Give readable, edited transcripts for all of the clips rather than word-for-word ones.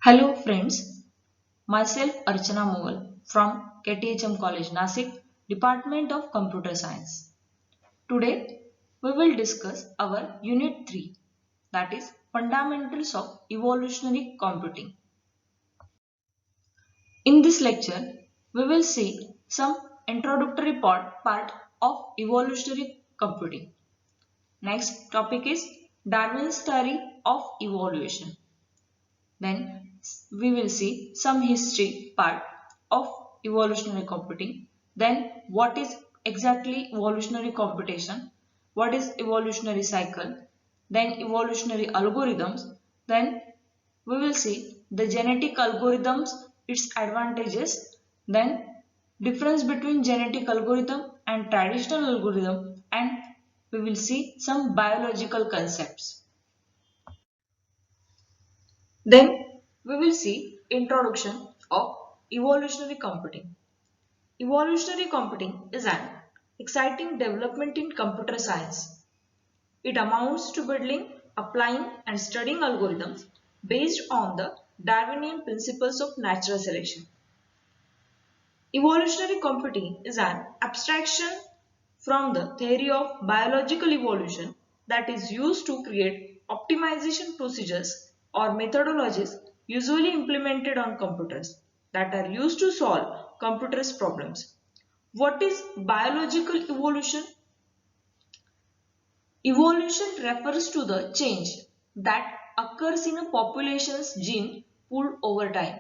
Hello friends, myself Archana Mughal from KTHM College Nasik, Department of Computer Science. Today we will discuss our Unit 3, that is Fundamentals of Evolutionary Computing. In this lecture we will see some introductory part of evolutionary computing. Next topic is Darwin's theory of evolution. Then we will see some history part of evolutionary computing. Then what is exactly evolutionary computation? What is evolutionary cycle? Then evolutionary algorithms. Then we will see the genetic algorithms, its advantages. Then difference between genetic algorithm and traditional algorithm, and we will see some biological concepts. Then we will see introduction of evolutionary computing. Evolutionary computing is an exciting development in computer science. It amounts to building, applying and studying algorithms based on the Darwinian principles of natural selection. Evolutionary computing is an abstraction from the theory of biological evolution that is used to create optimization procedures or methodologies usually implemented on computers that are used to solve computers' problems. What is biological evolution? Evolution refers to the change that occurs in a population's gene pool over time.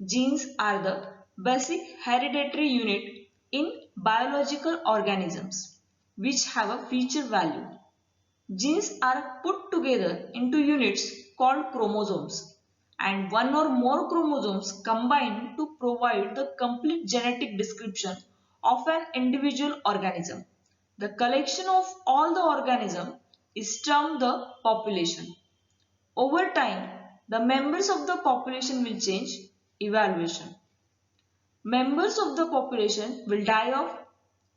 Genes are the basic hereditary unit in biological organisms which have a feature value. Genes are put together into units called chromosomes, and one or more chromosomes combine to provide the complete genetic description of an individual organism. The collection of all the organism is termed the population. Over time, the members of the population will change. Evaluation. Members of the population will die off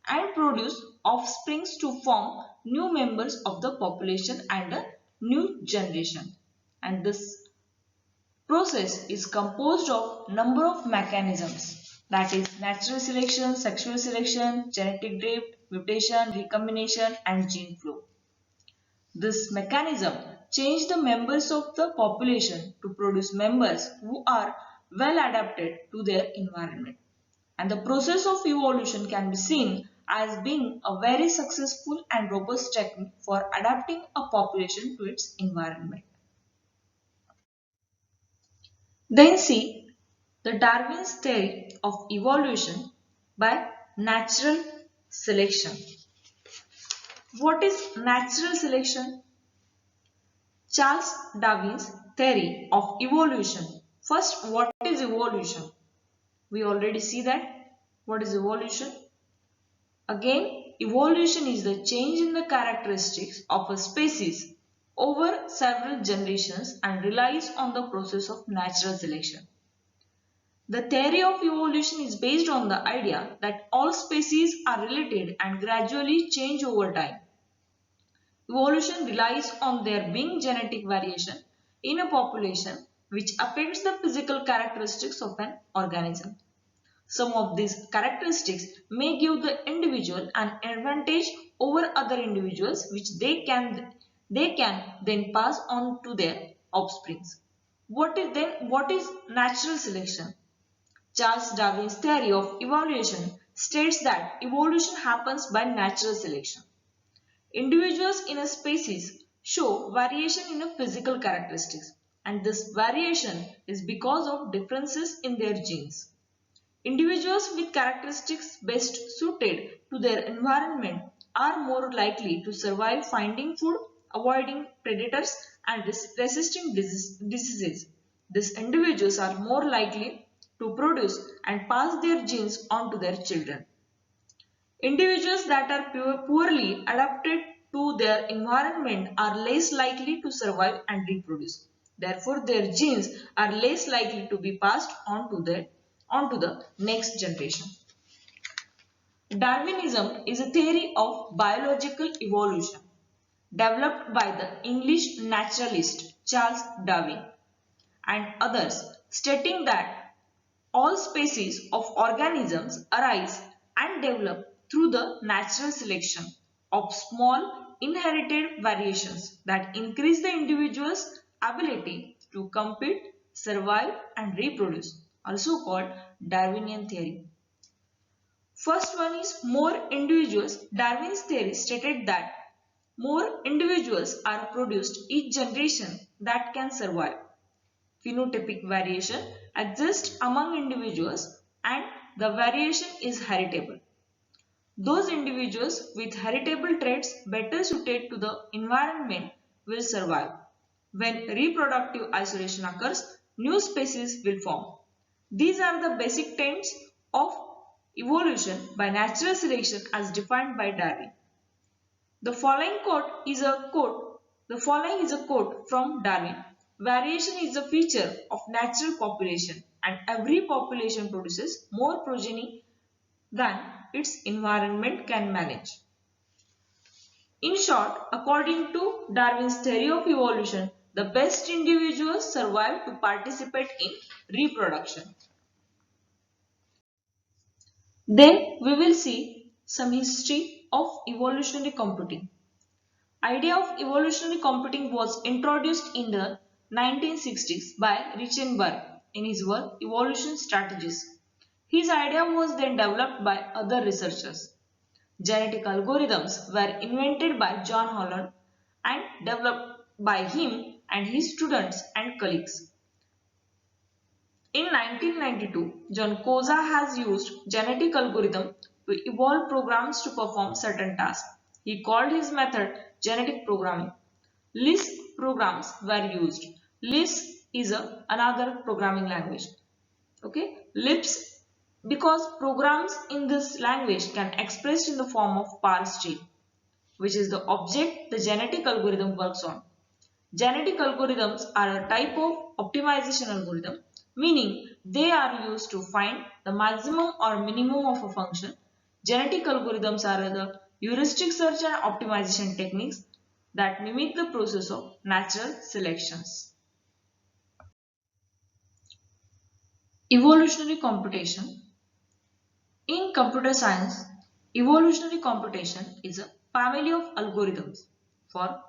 and produce offsprings to form new members of the population and a new generation. And this process is composed of number of mechanisms, that is natural selection, sexual selection, genetic drift, mutation, recombination and gene flow. This mechanism changed the members of the population to produce members who are well adapted to their environment. And the process of evolution can be seen as being a very successful and robust technique for adapting a population to its environment. Then see the Darwin's theory of evolution by natural selection. What is natural selection? Charles Darwin's theory of evolution. First, what is evolution? We already see that. What is evolution? Again, evolution is the change in the characteristics of a species over several generations and relies on the process of natural selection. The theory of evolution is based on the idea that all species are related and gradually change over time. Evolution relies on there being genetic variation in a population which affects the physical characteristics of an organism. Some of these characteristics may give the individual an advantage over other individuals which they can then pass on to their offsprings. What is natural selection? Charles Darwin's theory of evolution states that evolution happens by natural selection. Individuals in a species show variation in a physical characteristics, and this variation is because of differences in their genes. Individuals with characteristics best suited to their environment are more likely to survive finding food, avoiding predators, and resisting diseases. These individuals are more likely to produce and pass their genes on to their children. Individuals that are poorly adapted to their environment are less likely to survive and reproduce. Therefore, their genes are less likely to be passed on to the next generation. Darwinism is a theory of biological evolution developed by the English naturalist Charles Darwin and others stating that all species of organisms arise and develop through the natural selection of small inherited variations that increase the individual's ability to compete, survive and reproduce, also called Darwinian theory. First one is more individuals. Darwin's theory stated that more individuals are produced each generation that can survive. Phenotypic variation exists among individuals and the variation is heritable. Those individuals with heritable traits better suited to the environment will survive. When reproductive isolation occurs, new species will form. These are the basic tenets of evolution by natural selection as defined by Darwin. The following is a quote from Darwin. Variation is a feature of natural population and every population produces more progeny than its environment can manage. In short, according to Darwin's theory of evolution, the best individuals survive to participate in reproduction. Then we will see some history of evolutionary computing. Idea of evolutionary computing was introduced in the 1960s by Reichenbach in his work Evolution Strategies. His idea was then developed by other researchers. Genetic algorithms were invented by John Holland and developed by him and his students and colleagues. In 1992, John Koza has used genetic algorithm to evolve programs to perform certain tasks. He called his method genetic programming. Lisp programs were used. Lisp is another programming language. Okay, Lisp because programs in this language can expressed in the form of parse tree, which is the object the genetic algorithm works on. Genetic algorithms are a type of optimization algorithm, meaning they are used to find the maximum or minimum of a function. Genetic algorithms are the heuristic search and optimization techniques that mimic the process of natural selections. Evolutionary computation. In computer science, evolutionary computation is a family of algorithms for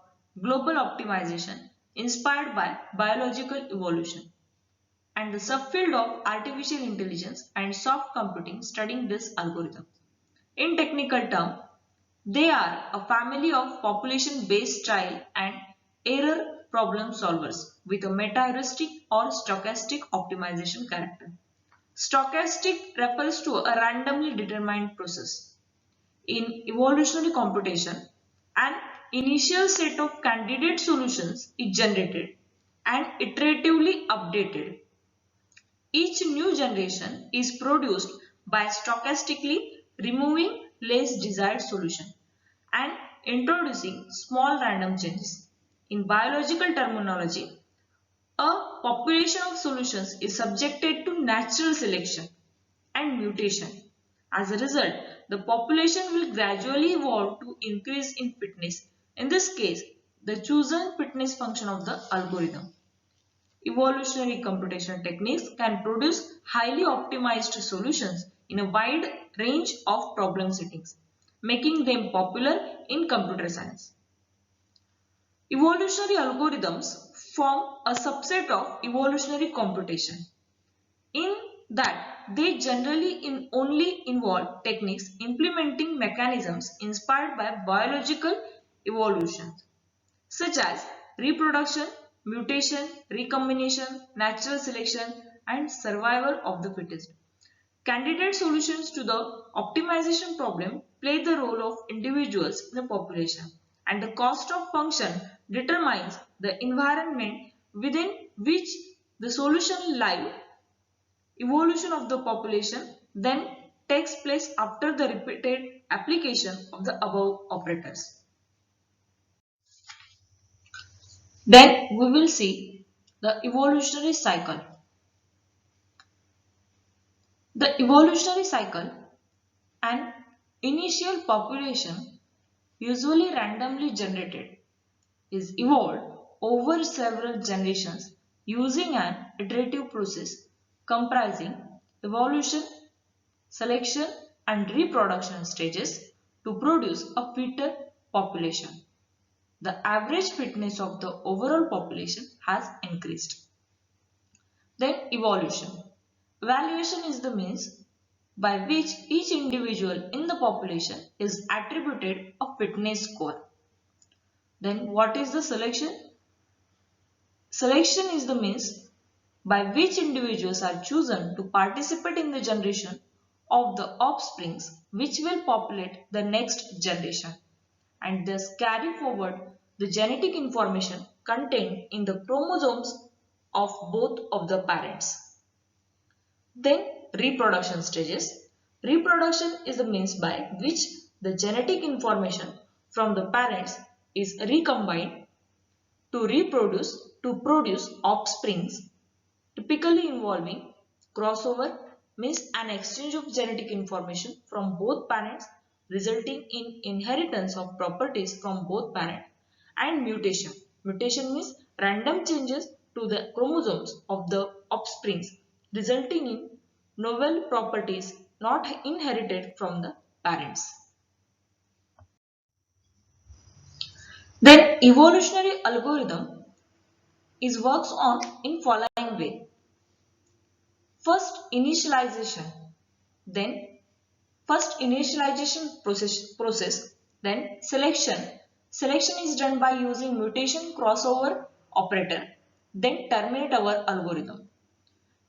global optimization inspired by biological evolution and the subfield of artificial intelligence and soft computing studying this algorithm. In technical terms, they are a family of population-based trial and error problem solvers with a meta-heuristic or stochastic optimization character. Stochastic refers to a randomly determined process. In evolutionary computation, an initial set of candidate solutions is generated and iteratively updated. Each new generation is produced by stochastically removing less desired solution and introducing small random changes. In biological terminology, a population of solutions is subjected to natural selection and mutation. As a result, the population will gradually evolve to increase in fitness. In this case, the chosen fitness function of the algorithm. Evolutionary computation techniques can produce highly optimized solutions in a wide range of problem settings, making them popular in computer science. Evolutionary algorithms form a subset of evolutionary computation in that they generally only involve techniques implementing mechanisms inspired by biological evolution, such as reproduction, mutation, recombination, natural selection, and survival of the fittest. Candidate solutions to the optimization problem play the role of individuals in a population, and the cost of function determines the environment within which the solution lies. Evolution of the population then takes place after the repeated application of the above operators. Then we will see the evolutionary cycle. The evolutionary cycle, an initial population usually randomly generated is evolved over several generations using an iterative process comprising evolution, selection and reproduction stages to produce a fitter population. The average fitness of the overall population has increased. Then evolution. Evaluation is the means by which each individual in the population is attributed a fitness score. Then what is the selection? Selection is the means by which individuals are chosen to participate in the generation of the offsprings which will populate the next generation and thus carry forward the genetic information contained in the chromosomes of both of the parents. Then reproduction stages. Reproduction is the means by which the genetic information from the parents is recombined to produce offsprings, typically involving crossover means an exchange of genetic information from both parents resulting in inheritance of properties from both parents, and mutation. Mutation means random changes to the chromosomes of the offsprings resulting in novel properties not inherited from the parents. Then evolutionary algorithm is works on in following way. First initialization, then first initialization process, then selection. Selection is done by using mutation crossover operator, then terminate our algorithm.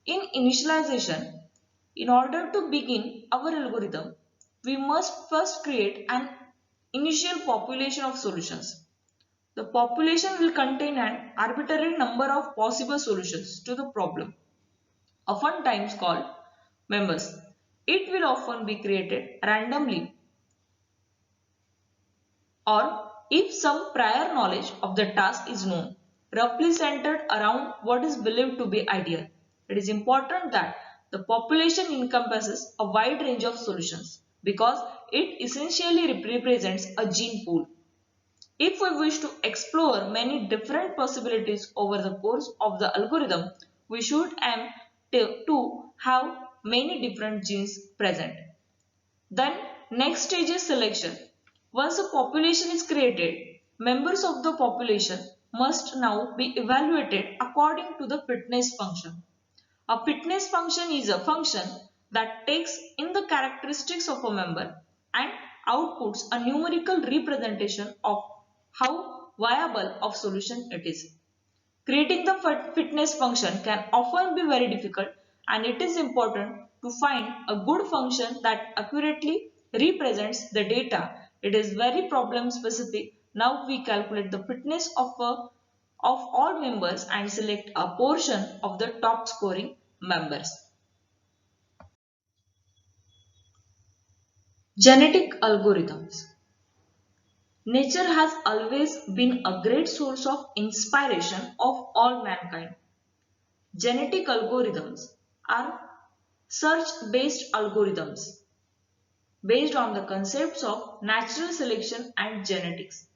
In initialization, in order to begin our algorithm, we must first create an initial population of solutions. The population will contain an arbitrary number of possible solutions to the problem, oftentimes called members. It will often be created randomly or if some prior knowledge of the task is known, roughly centered around what is believed to be ideal. It is important that the population encompasses a wide range of solutions because it essentially represents a gene pool. If we wish to explore many different possibilities over the course of the algorithm, we should aim to have many different genes present. Then next stage is selection. Once a population is created, members of the population must now be evaluated according to the fitness function. A fitness function is a function that takes in the characteristics of a member and outputs a numerical representation of how viable of solution it is. Creating the fitness function can often be very difficult and it is important to find a good function that accurately represents the data. It is very problem specific. Now we calculate the fitness of all members and select a portion of the top scoring members. Genetic algorithms. Nature has always been a great source of inspiration of all mankind. Genetic algorithms are search-based algorithms based on the concepts of natural selection and genetics.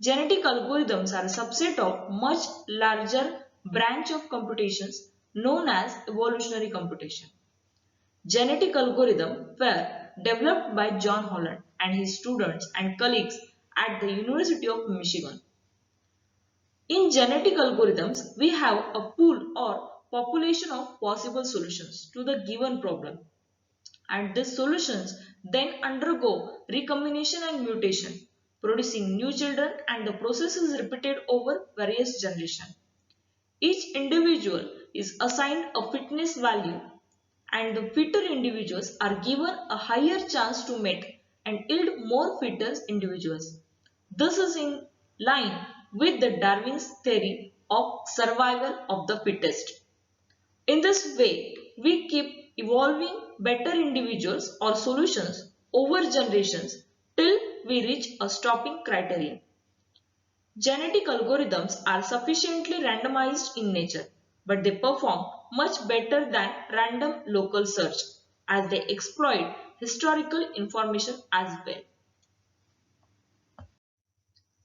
Genetic algorithms are a subset of much larger branch of computations known as evolutionary computation. Genetic algorithms were developed by John Holland and his students and colleagues at the University of Michigan. In genetic algorithms, we have a pool or population of possible solutions to the given problem. And these solutions then undergo recombination and mutation, producing new children, and the process is repeated over various generations. Each individual is assigned a fitness value and the fitter individuals are given a higher chance to mate and yield more fitter individuals. This is in line with the Darwin's theory of survival of the fittest. In this way, we keep evolving better individuals or solutions over generations till we reach a stopping criterion. Genetic algorithms are sufficiently randomized in nature, but they perform much better than random local search as they exploit historical information as well.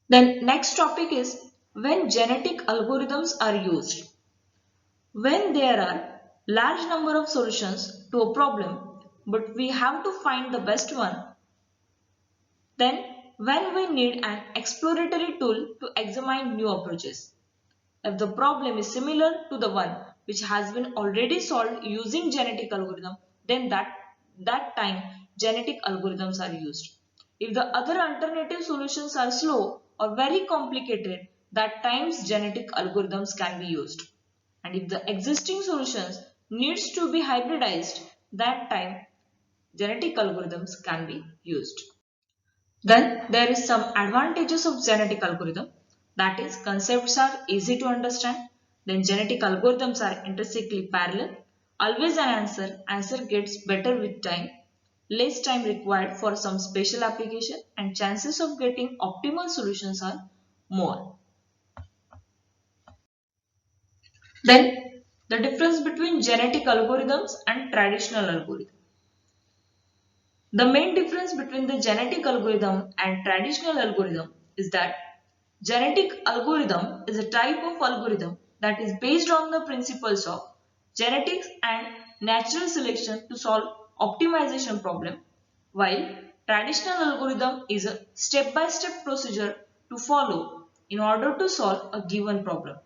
Then next topic is when genetic algorithms are used. When there are large number of solutions to a problem but we have to find the best one, then when we need an exploratory tool to examine new approaches. If the problem is similar to the one which has been already solved using genetic algorithm, then that time genetic algorithms are used. If the other alternative solutions are slow or very complicated, that times genetic algorithms can be used. And if the existing solutions needs to be hybridized, that time genetic algorithms can be used. Then there is some advantages of genetic algorithm. That is, concepts are easy to understand. Then genetic algorithms are intrinsically parallel. Always an answer gets better with time. Less time required for some special application and chances of getting optimal solutions are more. Then the difference between genetic algorithms and traditional algorithms. The main difference between the genetic algorithm and traditional algorithm is that genetic algorithm is a type of algorithm that is based on the principles of genetics and natural selection to solve optimization problem, while traditional algorithm is a step-by-step procedure to follow in order to solve a given problem.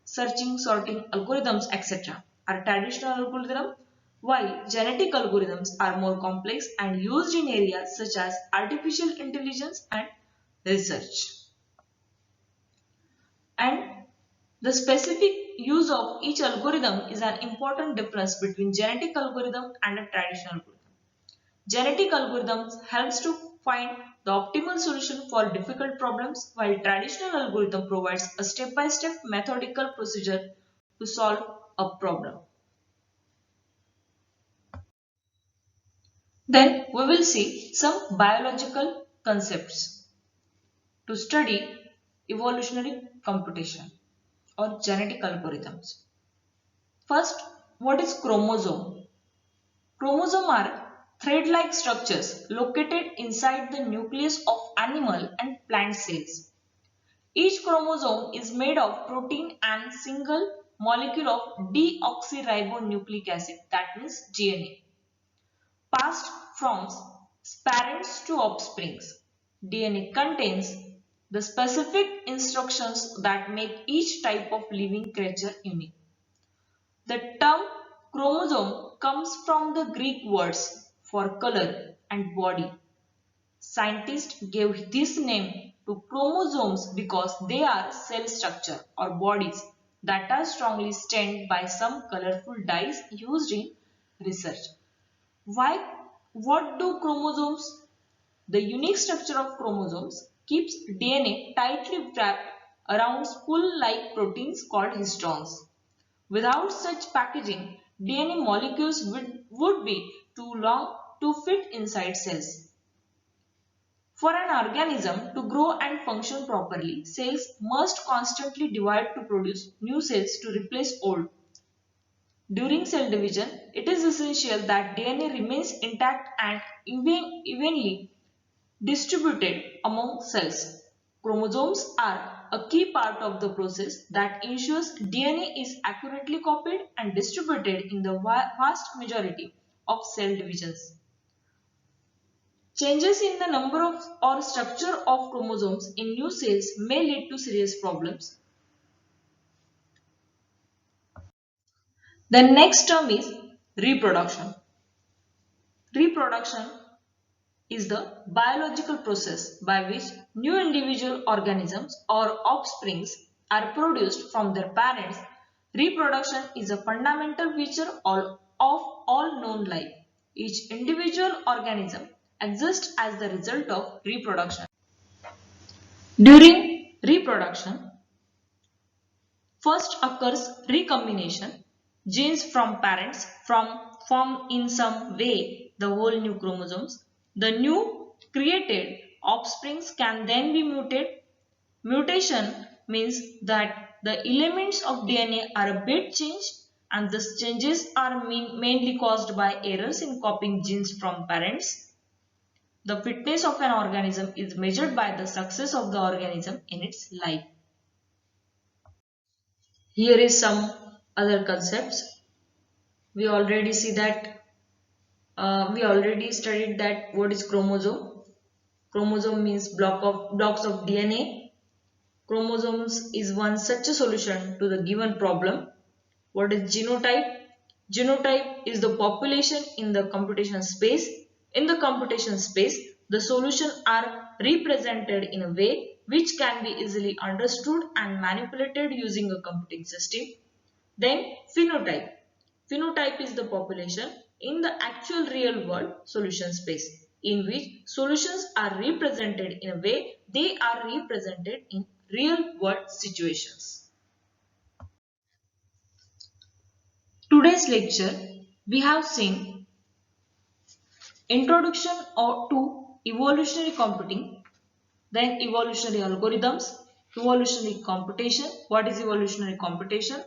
Searching, sorting, algorithms, etc. are traditional algorithms, while genetic algorithms are more complex and used in areas such as artificial intelligence and research. And the specific use of each algorithm is an important difference between genetic algorithm and a traditional algorithm. Genetic algorithms helps to find the optimal solution for difficult problems, while traditional algorithm provides a step-by-step methodical procedure to solve a problem. Then we will see some biological concepts to study evolutionary computation or genetic algorithms. First, what is chromosome? Chromosomes are thread-like structures located inside the nucleus of animal and plant cells. Each chromosome is made of protein and single molecule of deoxyribonucleic acid, that means DNA, passed from parents to offsprings. DNA contains the specific instructions that make each type of living creature unique. The term chromosome comes from the Greek words for color and body. Scientists gave this name to chromosomes because they are cell structure or bodies that are strongly stained by some colorful dyes used in research. Why? What do chromosomes? The unique structure of chromosomes keeps DNA tightly wrapped around spool-like proteins called histones. Without such packaging, DNA molecules would be too long to fit inside cells. For an organism to grow and function properly, cells must constantly divide to produce new cells to replace old. During cell division, it is essential that DNA remains intact and evenly distributed among cells. Chromosomes are a key part of the process that ensures DNA is accurately copied and distributed in the vast majority of cell divisions. Changes in the number of or structure of chromosomes in new cells may lead to serious problems. The next term is reproduction. Reproduction is the biological process by which new individual organisms or offsprings are produced from their parents. Reproduction is a fundamental feature of all known life. Each individual organism exists as the result of reproduction. During reproduction, first occurs recombination. Genes from parents form in some way the whole new chromosomes. The new created offsprings can then be mutated. Mutation means that the elements of DNA are a bit changed, and these changes are mainly caused by errors in copying genes from parents. The fitness of an organism is measured by the success of the organism in its life. Here is some other concepts. We already see that we already studied that what is chromosome. Chromosome means blocks of DNA. Chromosomes is one such a solution to the given problem. What is genotype? Genotype is the population in the computation space. In the computation space, the solutions are represented in a way which can be easily understood and manipulated using a computing system. Then phenotype. Phenotype is the population in the actual real world solution space in which solutions are represented in a way they are represented in real world situations. Today's lecture we have seen introduction to evolutionary computing, then evolutionary algorithms, evolutionary computation, what is evolutionary computation,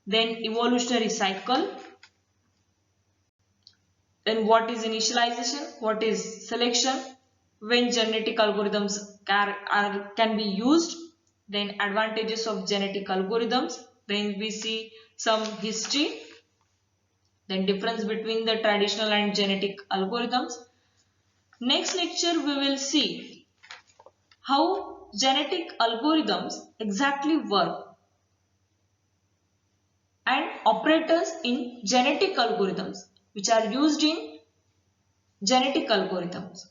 then evolutionary cycle, then what is initialization, what is selection, when genetic algorithms can be used, then advantages of genetic algorithms, then we see some history, then difference between the traditional and genetic algorithms. Next lecture we will see how genetic algorithms exactly work and operators in genetic algorithms which are used in genetic algorithms.